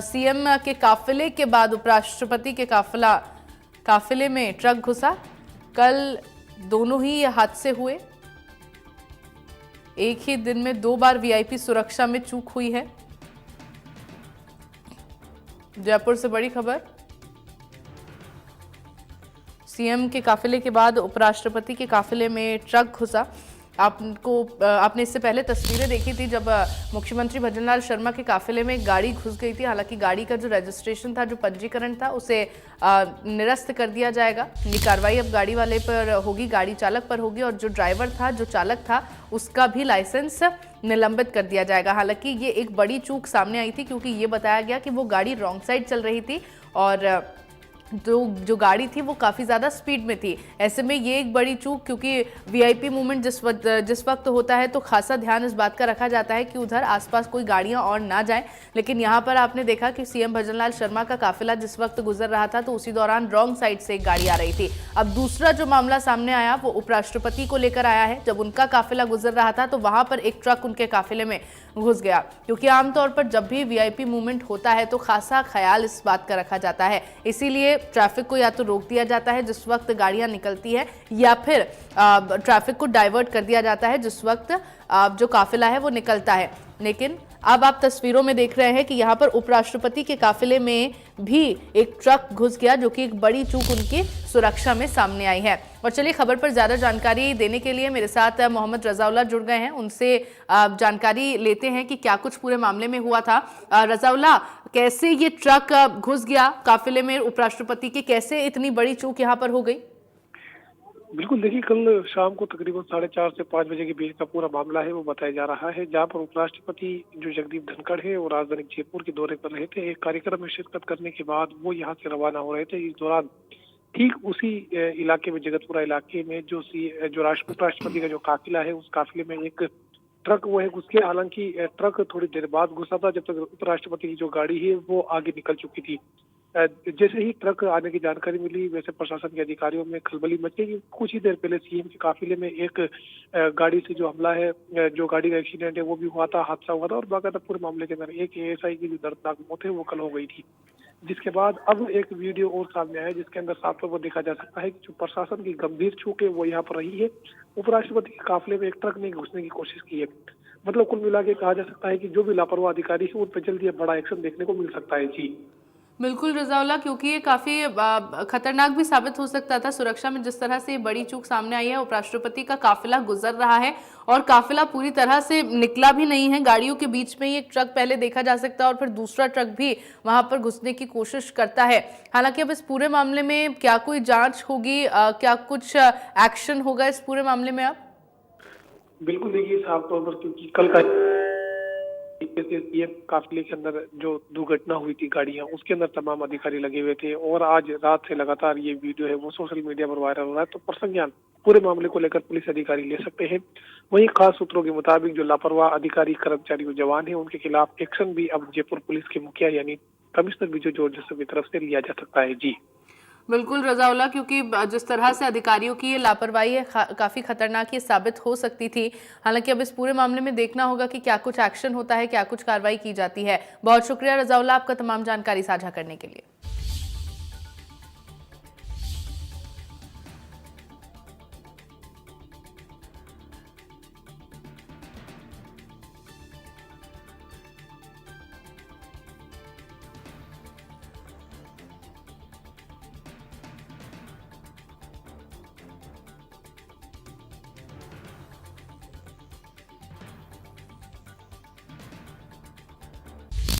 CM के काफिले के बाद उपराष्ट्रपति के काफिले में ट्रक घुसा। कल दोनों ही हादसे हुए। एक ही दिन में 2 बार वीआईपी सुरक्षा में चूक हुई है। जयपुर से बड़ी खबर। सीएम के काफिले के बाद उपराष्ट्रपति के काफिले में ट्रक घुसा। आपने इससे पहले तस्वीरें देखी थी जब मुख्यमंत्री भजनलाल शर्मा के काफिले में गाड़ी घुस गई थी। हालांकि गाड़ी का जो रजिस्ट्रेशन था, जो पंजीकरण था, उसे निरस्त कर दिया जाएगा। ये कार्रवाई अब गाड़ी वाले पर होगी, गाड़ी चालक पर होगी, और जो ड्राइवर था, जो चालक था, उसका भी लाइसेंस निलंबित कर दिया जाएगा। हालांकि ये एक बड़ी चूक सामने आई थी, क्योंकि ये बताया गया कि वो गाड़ी रॉन्ग साइड चल रही थी और जो गाड़ी थी वो काफ़ी ज़्यादा स्पीड में थी। ऐसे में ये एक बड़ी चूक, क्योंकि वीआईपी मूवमेंट जिस वक्त होता है तो खासा ध्यान इस बात का रखा जाता है कि उधर आसपास कोई गाड़ियां और ना जाएं। लेकिन यहाँ पर आपने देखा कि सीएम भजनलाल शर्मा का काफिला जिस वक्त गुजर रहा था तो उसी दौरान रॉन्ग साइड से एक गाड़ी आ रही थी। अब दूसरा जो मामला सामने आया वो उपराष्ट्रपति को लेकर आया है। जब उनका काफिला गुजर रहा था तो वहां पर एक ट्रक उनके काफिले में घुस गया, क्योंकि आमतौर पर जब भी वीआईपी मूवमेंट होता है तो खासा ख्याल इस बात का रखा जाता है। इसीलिए ट्रैफिक को या तो रोक दिया जाता है जिस वक्त गाड़ियां निकलती है, या फिर ट्रैफिक को डाइवर्ट कर दिया जाता है जिस वक्त जो काफिला है वो निकलता है। लेकिन अब आप तस्वीरों में देख रहे हैं कि यहाँ पर उपराष्ट्रपति के काफिले में भी एक ट्रक घुस गया, जो कि एक बड़ी चूक उनकी सुरक्षा में सामने आई है। और चलिए, खबर पर ज्यादा जानकारी देने के लिए मेरे साथ मोहम्मद रजाउल्लाह जुड़ गए हैं। उनसे जानकारी लेते हैं कि क्या कुछ पूरे मामले में हुआ था। रजाउल्लाह, कैसे ये ट्रक घुस गया काफिले में उपराष्ट्रपति के, कैसे इतनी बड़ी चूक यहाँ पर हो गई? बिल्कुल, देखिए, कल शाम को तकरीबन 4:30 से 5 बजे के बीच का पूरा मामला है वो बताया जा रहा है, जहां पर उपराष्ट्रपति जो जगदीप धनखड़ है वो राजधानी जयपुर के दौरे पर रहे थे। एक कार्यक्रम में शिरकत करने के बाद वो यहाँ से रवाना हो रहे थे। इस दौरान ठीक उसी इलाके में, जगतपुरा इलाके में, जो उपराष्ट्रपति का जो काफिला है उस काफिले में एक ट्रक वो है घुस गया। हालांकि ट्रक थोड़ी देर बाद घुसा था, जब तक उपराष्ट्रपति की जो गाड़ी है वो आगे निकल चुकी थी। जैसे ही ट्रक आने की जानकारी मिली, वैसे प्रशासन के अधिकारियों में खलबली मची। कुछ ही देर पहले सीएम के काफिले में एक गाड़ी से जो हमला है, जो गाड़ी का एक्सीडेंट है वो भी हुआ था, हादसा हुआ था, और बाकायदा पूरे मामले के अंदर एक एएसआई की जो दर्दनाक मौत है वो कल हो गई थी। जिसके बाद अब एक वीडियो और सामने आया जिसके अंदर साफ तौर पर देखा जा सकता है कि जो प्रशासन की गंभीर चूक है वो यहाँ पर रही है। उपराष्ट्रपति के काफिले में एक ट्रक ने घुसने की कोशिश की है। मतलब कुल मिला के कहा जा सकता है कि जो भी लापरवाह अधिकारी है उन पर जल्दी बड़ा एक्शन देखने को मिल सकता है। जी बिल्कुल रजाउल्लाह, क्योंकि ये काफ़ी खतरनाक भी साबित हो सकता था। सुरक्षा में जिस तरह से ये बड़ी चूक सामने आई है, उपराष्ट्रपति का काफिला गुजर रहा है और काफिला पूरी तरह से निकला भी नहीं है। गाड़ियों के बीच में एक ट्रक पहले देखा जा सकता है और फिर दूसरा ट्रक भी वहां पर घुसने की कोशिश करता है। हालांकि अब इस पूरे मामले में क्या कोई जांच होगी, क्या कुछ एक्शन होगा इस पूरे मामले में? अब बिल्कुल, देखिए, साफ तौर पर क्योंकि कल का ये काफिले के अंदर जो दुर्घटना हुई थी गाड़ियां, उसके अंदर तमाम अधिकारी लगे हुए थे, और आज रात से लगातार ये वीडियो है वो सोशल मीडिया पर वायरल हो रहा है। तो प्रसंज्ञान पूरे मामले को लेकर पुलिस अधिकारी ले सकते हैं। वहीं खास सूत्रों के मुताबिक जो लापरवाह अधिकारी, कर्मचारी और जवान है, उनके खिलाफ एक्शन भी अब जयपुर पुलिस के मुखिया यानी कमिश्नर विजय जॉर्ज जोसेफ की तरफ से लिया जा सकता है। जी बिल्कुल रजाउल्लाह, क्योंकि जिस तरह से अधिकारियों की ये लापरवाही है काफ़ी खतरनाक ये साबित हो सकती थी। हालांकि अब इस पूरे मामले में देखना होगा कि क्या कुछ एक्शन होता है, क्या कुछ कार्रवाई की जाती है। बहुत शुक्रिया रजाउल्लाह आपका तमाम जानकारी साझा करने के लिए।